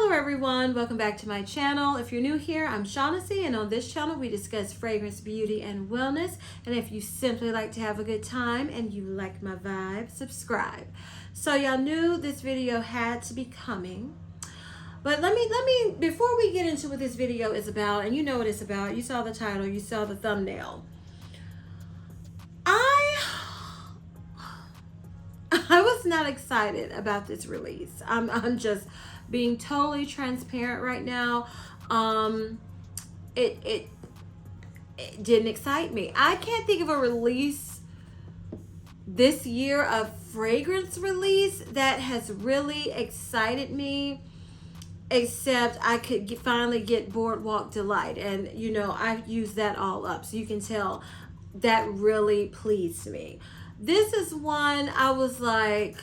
Hello everyone, welcome back to my channel. If you're new here, I'm Shaughnessy, and on this channel we discuss fragrance, beauty, and wellness. And if you simply like to have a good time and you like my vibe, subscribe. So y'all knew this video had to be coming. But let me before we get into what this video is about, and you know what it's about, you saw the title, you saw the thumbnail. I was not excited about this release. I'm just being totally transparent right now. It didn't excite me. I can't think of a release this year, a fragrance release that has really excited me, except I could finally get Boardwalk Delight, and you know I've used that all up, so you can tell that really pleased me. This is one I was like,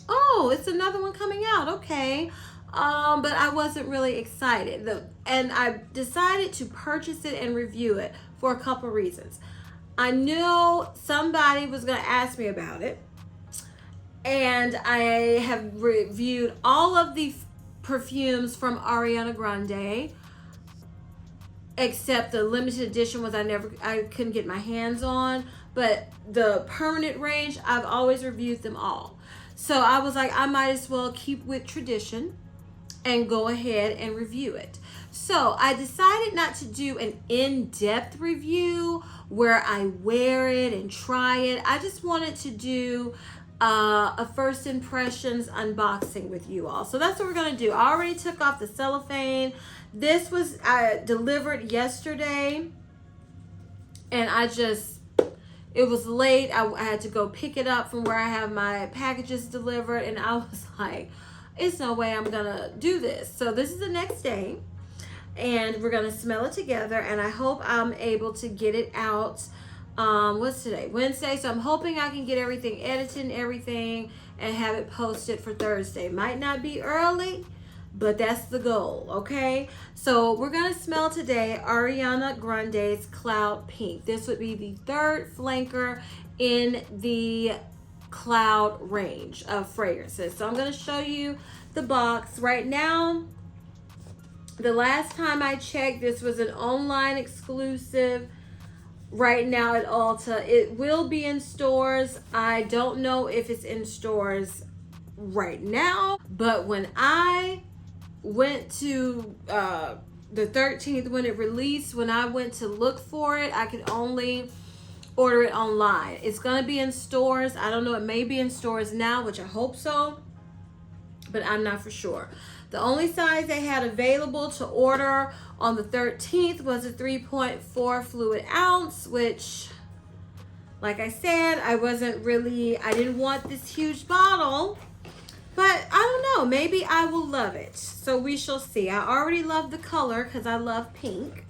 oh, it's another one coming out, okay. But I wasn't really excited. And I decided to purchase it and review it for a couple of reasons. I knew somebody was going to ask me about it, and I have reviewed all of the perfumes from Ariana Grande, except the limited edition ones I couldn't get my hands on. But the permanent range, I've always reviewed them all. So I was like, I might as well keep with tradition and go ahead and review it. So I decided not to do an in-depth review where I wear it and try it. I just wanted to do a first impressions unboxing with you all. So that's what we're gonna do. I already took off the cellophane. This was delivered yesterday, and it was late. I had to go pick it up from where I have my packages delivered, and I was like, it's no way I'm gonna do this. So this is the next day, and we're gonna smell it together, and I hope I'm able to get it out. What's today? Wednesday. So I'm hoping I can get everything edited and everything and have it posted for Thursday. Might not be early, but that's the goal, okay? So we're gonna smell today Ariana Grande's Cloud Pink. This would be the third flanker in the Cloud range of fragrances. So I'm gonna show you the box right now. The last time I checked, this was an online exclusive. Right now at Ulta, it will be in stores. I don't know if it's in stores right now, but when I went to the 13th when it released, when I went to look for it, I could only order it online. It's gonna be in stores. I don't know, it may be in stores now, which I hope so, but I'm not for sure. The only size they had available to order on the 13th was a 3.4 fluid ounce, which, like I said, I didn't want this huge bottle, but I don't know, maybe I will love it. So we shall see. I already love the color because I love pink.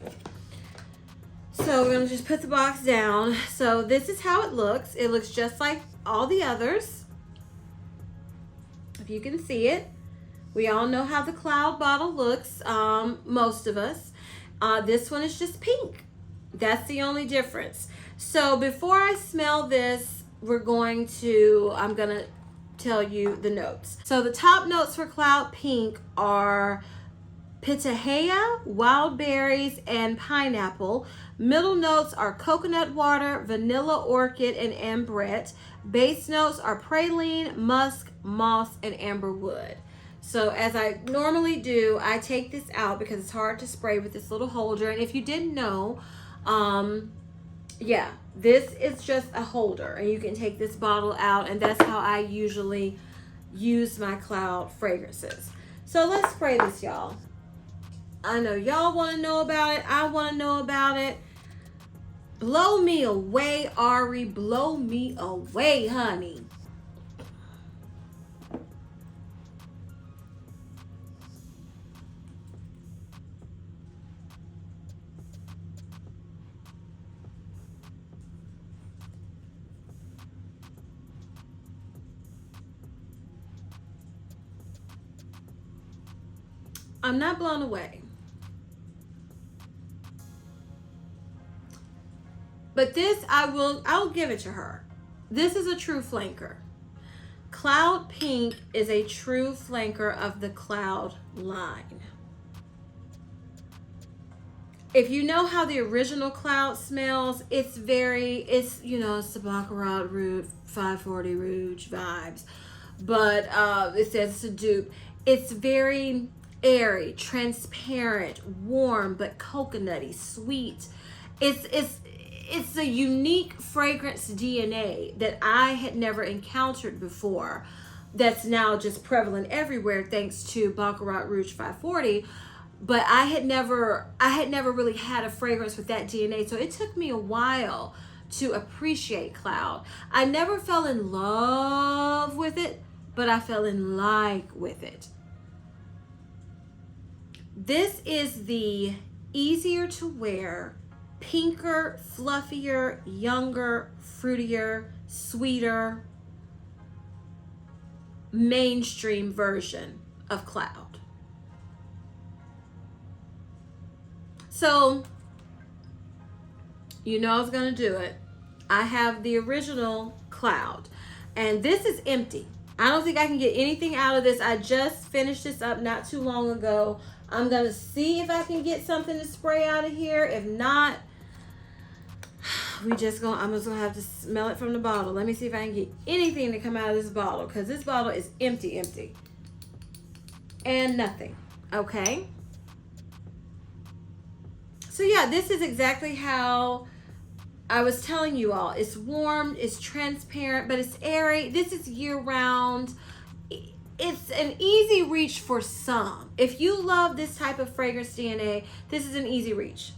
So we're gonna just put the box down. So this is how it looks. It looks just like all the others, if you can see it. We all know how the Cloud bottle looks, most of us. This one is just pink. That's the only difference. So before I smell this, I'm gonna tell you the notes. So the top notes for Cloud Pink are pitahaya, wild berries, and pineapple. Middle notes are coconut water, vanilla orchid, and ambrette. Base notes are praline, musk, moss, and amber wood. So as I normally do, I take this out because it's hard to spray with this little holder. And if you didn't know, yeah, this is just a holder, and you can take this bottle out, and that's how I usually use my Cloud fragrances. So let's spray this, y'all. I know y'all want to know about it. I want to know about it. Blow me away, Ari. Blow me away, honey. I'm not blown away. But this, I'll give it to her. This is a true flanker. Cloud Pink is a true flanker of the Cloud line. If you know how the original Cloud smells, it's you know, it's the Baccarat Rouge 540 Rouge vibes. But it says it's a dupe. It's very airy, transparent, warm, but coconutty, sweet. It's a unique fragrance DNA that I had never encountered before. That's now just prevalent everywhere thanks to Baccarat Rouge 540. But I had never really had a fragrance with that DNA. So it took me a while to appreciate Cloud. I never fell in love with it, but I fell in like with it. This is the easier to wear, pinker, fluffier, younger, fruitier, sweeter, mainstream version of Cloud. So, you know I was going to do it. I have the original Cloud, and this is empty. I don't think I can get anything out of this. I just finished this up not too long ago. I'm going to see if I can get something to spray out of here. If not, I'm just going to have to smell it from the bottle. Let me see if I can get anything to come out of this bottle, because this bottle is empty. And nothing. Okay? So yeah, this is exactly how I was telling you all. It's warm, it's transparent, but it's airy. This is year-round. It's an easy reach for some. If you love this type of fragrance DNA, this is an easy reach.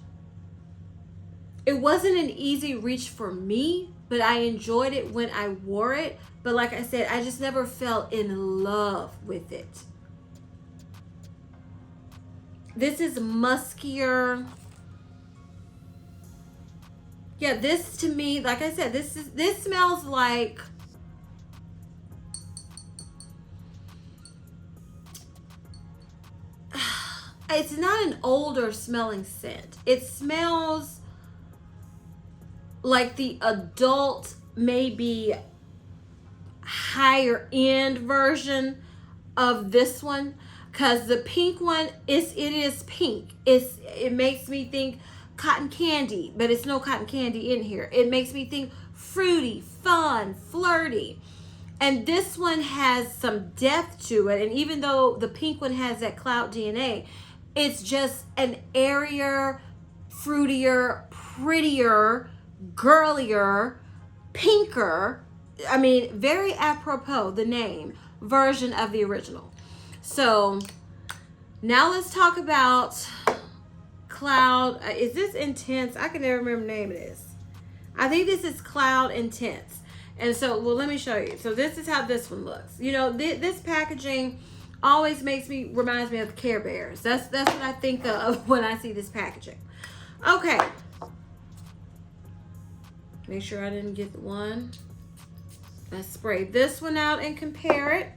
It wasn't an easy reach for me, but I enjoyed it when I wore it. But like I said, I just never fell in love with it. This is muskier. Yeah, this to me, like I said, this smells like it's not an older smelling scent. It smells like the adult, maybe higher end version of this one, because the pink one it is pink. It makes me think cotton candy, but it's no cotton candy in here. It makes me think fruity, fun, flirty. And this one has some depth to it. And even though the pink one has that Cloud DNA, it's just an airier, fruitier, prettier, girlier, pinker, I mean, very apropos, the name, version of the original. So now let's talk about Cloud. Is this Intense? I can never remember the name of this. I think this is Cloud Intense. And so, well, let me show you. So this is how this one looks. You know, this packaging always reminds me of Care Bears. That's what I think of when I see this packaging. Okay. Make sure I didn't get the one. Let's spray this one out and compare it.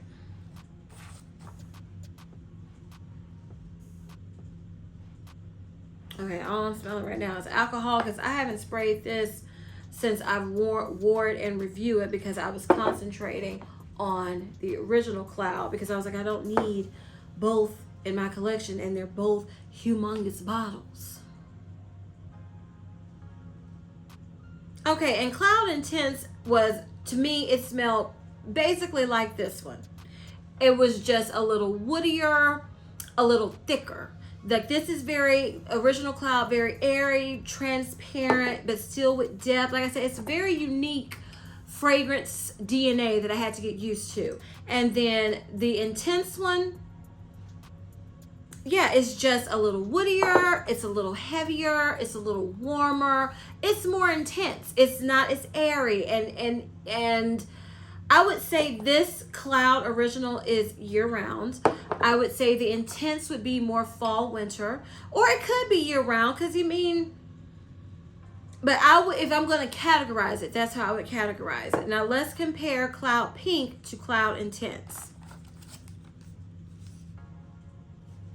Okay, all I'm smelling right now is alcohol, because I haven't sprayed this since I've wore it and review it, because I was concentrating on the original Cloud, because I was like, I don't need both in my collection, and they're both humongous bottles. Okay, and Cloud Intense was, to me, it smelled basically like this one. It was just a little woodier, a little thicker. Like, this is very original Cloud, very airy, transparent, but still with depth. Like I said, it's very unique fragrance DNA that I had to get used to. And then the Intense one, yeah, it's just a little woodier, it's a little heavier, it's a little warmer, it's more intense. It's not as airy, and I would say this Cloud original is year-round. I would say the Intense would be more fall, winter, or it could be year-round, because you mean, but if I'm going to categorize it, that's how I would categorize it. Now let's compare Cloud Pink to Cloud Intense.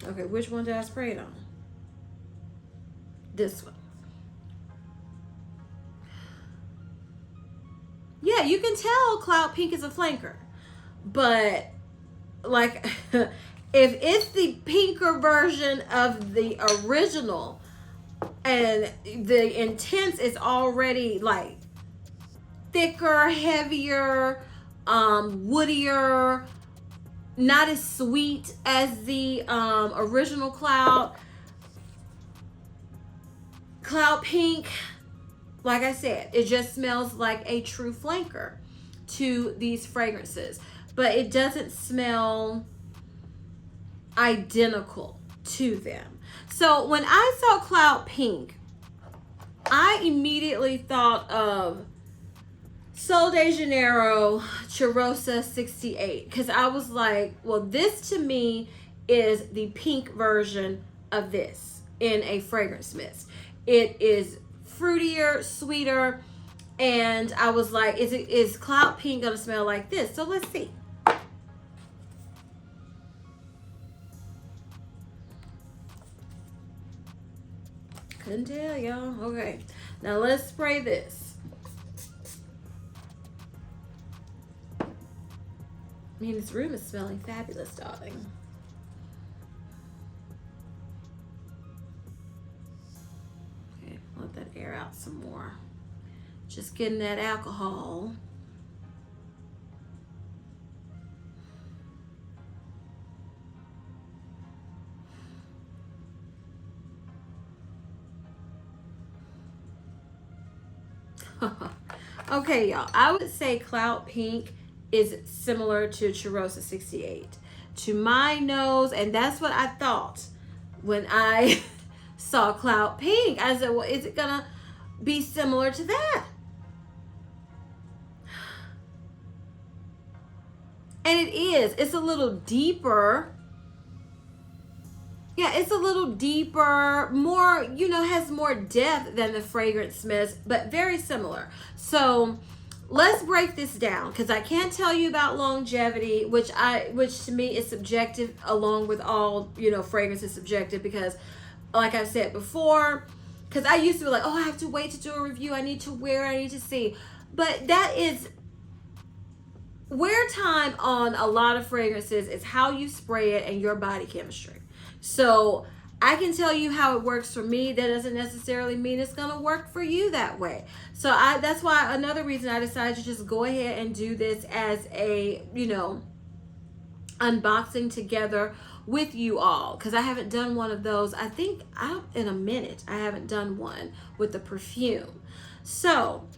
Okay, which one did I spray it on? This one. Yeah, you can tell Cloud Pink is a flanker. but like if it's the pinker version of the original and the intense is already like thicker, heavier, woodier, not as sweet as the original Cloud Pink, like I said, it just smells like a true flanker to these fragrances, but it doesn't smell identical to them. So when I saw Cloud Pink, I immediately thought of Sol de Janeiro Cheirosa 68, because I was like, well, this to me is the pink version of this in a fragrance mist. It is fruitier, sweeter, and I was like, is Cloud Pink gonna smell like this? So let's see. Couldn't tell y'all. Okay, now let's spray this. I mean, this room is smelling fabulous, darling. Okay, let that air out some more. Just getting that alcohol. Okay, y'all. I would say Cloud Pink is similar to Cheirosa 68 to my nose, and that's what I thought when I saw Cloud Pink. I said, well, is it gonna be similar to that? And it is. It's a little deeper. Yeah, it's a little deeper, more, you know, has more depth than the fragrance mist, but very similar. So let's break this down, because I can't tell you about longevity, which to me is subjective, along with all, you know, fragrance is subjective, because like I've said before, because I used to be like, oh, I have to wait to do a review, I need to wear, I need to see. But that is, wear time on a lot of fragrances is how you spray it and your body chemistry. So I can tell you how it works for me. That doesn't necessarily mean it's gonna work for you that way. So that's why another reason I decided to just go ahead and do this as a, you know, unboxing together with you all, because I haven't done one of those. I think in a minute I haven't done one with the perfume. So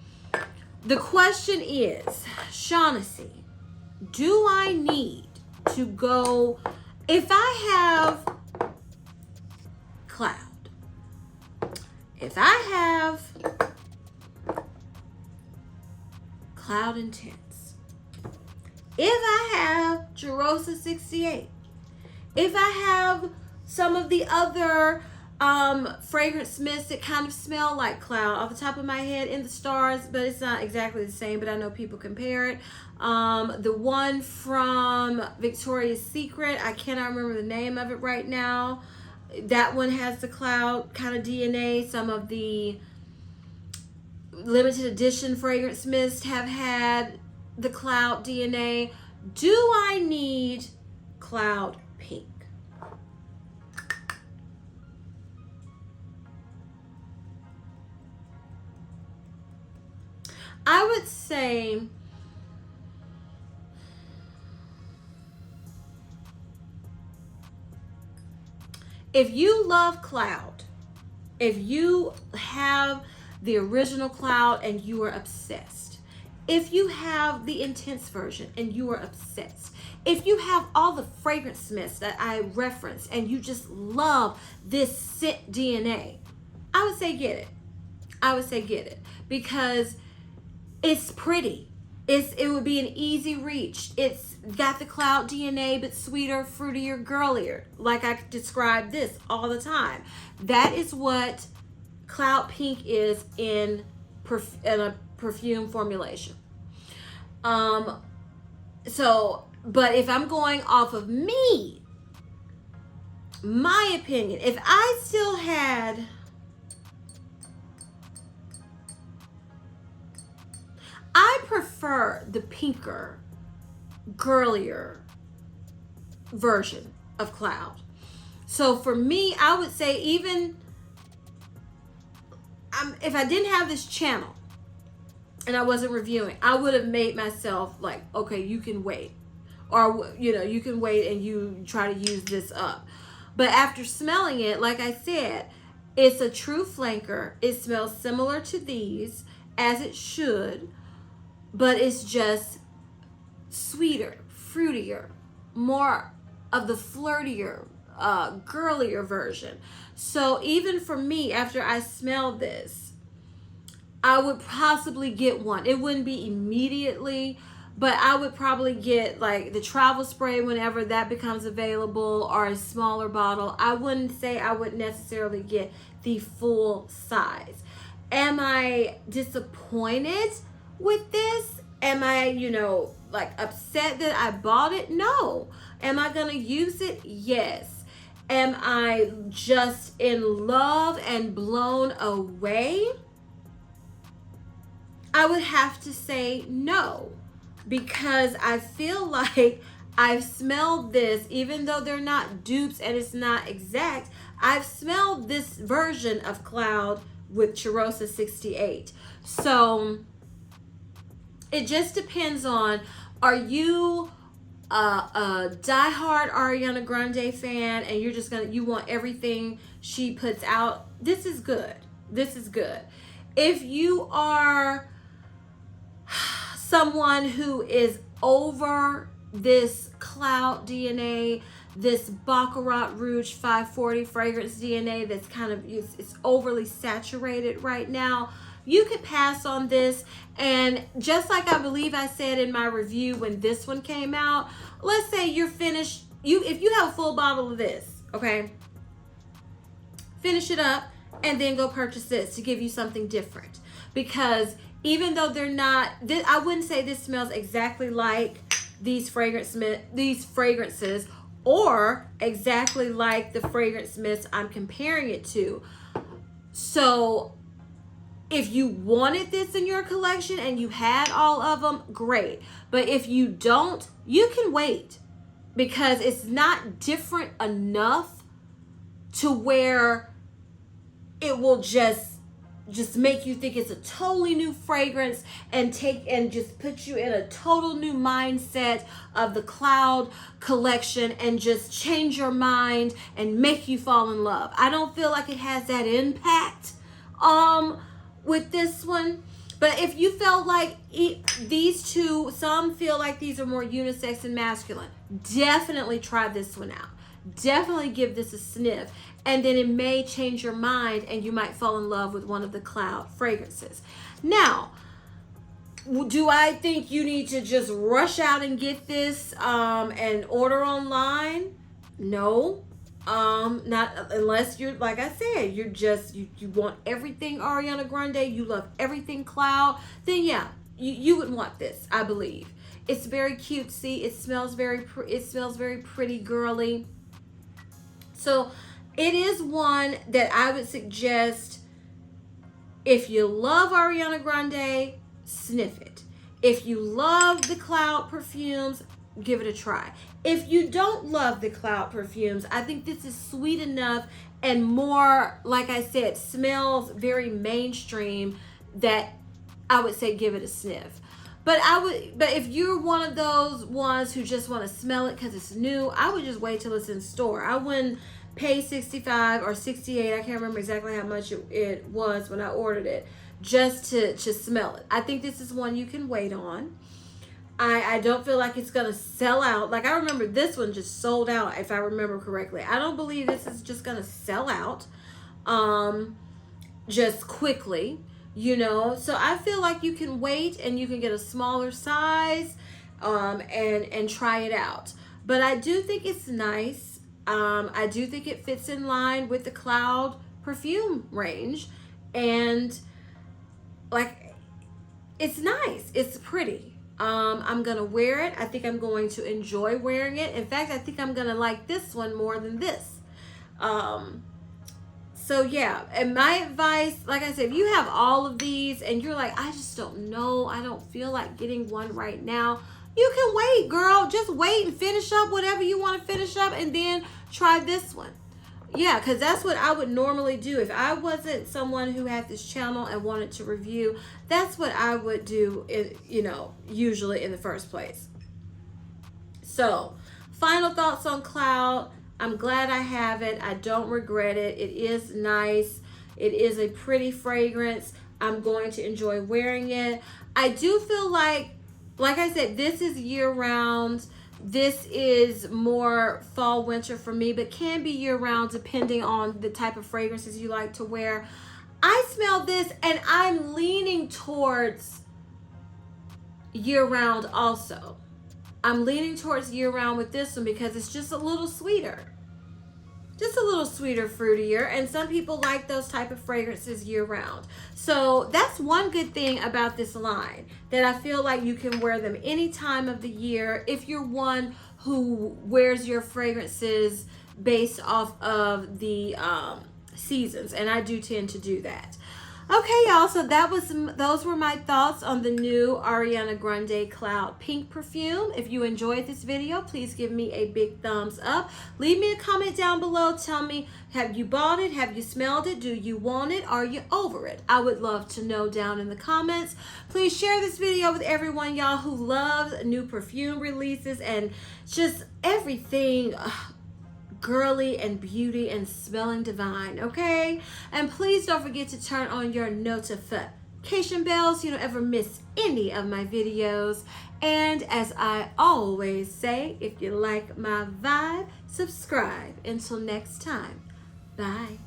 the question is, Shaughnessy, do I need to go, if I have Cloud, if I have Cloud Intense, if I have Cheirosa 68, if I have some of the other fragrance mists that kind of smell like Cloud, off the top of my head, In the Stars, but it's not exactly the same, but I know people compare it. The one from Victoria's Secret, I cannot remember the name of it right now. That one has the Cloud kind of DNA. Some of the limited edition fragrance mists have had the Cloud DNA. Do I need Cloud Pink? I would say if you love Cloud, if you have the original Cloud and you are obsessed, if you have the intense version and you are obsessed, if you have all the fragrance mists that I referenced and you just love this scent DNA, I would say get it. I would say get it, because it's pretty. It would be an easy reach. It's got the Cloud DNA, but sweeter, fruitier, girlier. Like I describe this all the time. That is what Cloud Pink is in a perfume formulation. So, but if I'm going off of me, my opinion, if I still had, I prefer the pinker girlier version of Cloud. So for me, I would say even if I didn't have this channel and I wasn't reviewing, I would have made myself like, okay, you can wait. Or, you can wait and you try to use this up. But after smelling it, like I said, it's a true flanker. It smells similar to these, as it should, but it's just sweeter, fruitier, more of the flirtier, girlier version. So even for me, after I smelled this, I would possibly get one. It wouldn't be immediately, but I would probably get like the travel spray whenever that becomes available, or a smaller bottle. I wouldn't say I would necessarily get the full size. Am I disappointed with this? Am I, like upset that I bought it? No. Am I going to use it? Yes. Am I just in love and blown away? I would have to say no, because I feel like I've smelled this, even though they're not dupes and it's not exact, I've smelled this version of Cloud with Cheirosa 68. So it just depends on, are you a diehard Ariana Grande fan and you're just you want everything she puts out? This is good. This is good. If you are someone who is over this Cloud DNA, this Baccarat Rouge 540 fragrance DNA that's kind of, it's overly saturated right now, you could pass on this. And just like I believe I said in my review when this one came out, let's say you're finished, if you have a full bottle of this, okay, finish it up and then go purchase this to give you something different. Because even though they're not, I wouldn't say this smells exactly like these fragrances, or exactly like the fragrance mist I'm comparing it to. So if you wanted this in your collection and you had all of them, great. But if you don't, you can wait, because it's not different enough to where it will just make you think it's a totally new fragrance and just put you in a total new mindset of the Cloud collection and just change your mind and make you fall in love. I don't feel like it has that impact with this one. But if you felt like these two, some feel like these are more unisex and masculine, definitely try this one out. Definitely give this a sniff, and then it may change your mind and you might fall in love with one of the Cloud fragrances. Now, do I think you need to just rush out and get this and order online? No. Not unless you're, like I said, you're just, you want everything Ariana Grande, you love everything Cloud, then yeah, you would want this, I believe. It's very cutesy. It smells very pretty girly. So it is one that I would suggest, if you love Ariana Grande, sniff it. If you love the Cloud perfumes, give it a try. If you don't love the Cloud perfumes, I think this is sweet enough and more, like I said, smells very mainstream, that I would say give it a sniff. But if you're one of those ones who just want to smell it because it's new, I would just wait till it's in store. I wouldn't pay $65 or $68. I can't remember exactly how much it was when I ordered it, just to smell it. I think this is one you can wait on. I don't feel like it's going to sell out. Like, I remember this one just sold out, if I remember correctly. I don't believe this is just going to sell out just quickly, So I feel like you can wait and you can get a smaller size and try it out. But I do think it's nice. I do think it fits in line with the Cloud perfume range. And, like, it's nice. It's pretty. I'm going to wear it. I think I'm going to enjoy wearing it. In fact, I think I'm going to like this one more than this. So yeah, and my advice, like I said, if you have all of these and you're like, I just don't know, I don't feel like getting one right now, you can wait, girl. Just wait and finish up whatever you want to finish up and then try this one. Yeah, because that's what I would normally do. If I wasn't someone who had this channel and wanted to review, that's what I would do, usually in the first place. So, final thoughts on Cloud. I'm glad I have it. I don't regret it. It is nice. It is a pretty fragrance. I'm going to enjoy wearing it. I do feel like I said, this is year-round. This is more fall, winter for me, but can be year-round depending on the type of fragrances you like to wear. I smell this and I'm leaning towards year-round also. I'm leaning towards year-round with this one because it's just a little sweeter. Just a little sweeter, fruitier, and some people like those type of fragrances year-round. So that's one good thing about this line, that I feel like you can wear them any time of the year if you're one who wears your fragrances based off of the seasons, and I do tend to do that. Okay, y'all, so those were my thoughts on the new Ariana Grande Cloud Pink perfume. If you enjoyed this video, please give me a big thumbs up. Leave me a comment down below. Tell me, have you bought it? Have you smelled it? Do you want it? Are you over it? I would love to know down in the comments. Please share this video with everyone, y'all, who loves new perfume releases and just everything girly and beauty and smelling divine, okay? And please don't forget to turn on your notification bells so you don't ever miss any of my videos. And as I always say, if you like my vibe, subscribe. Until next time, bye.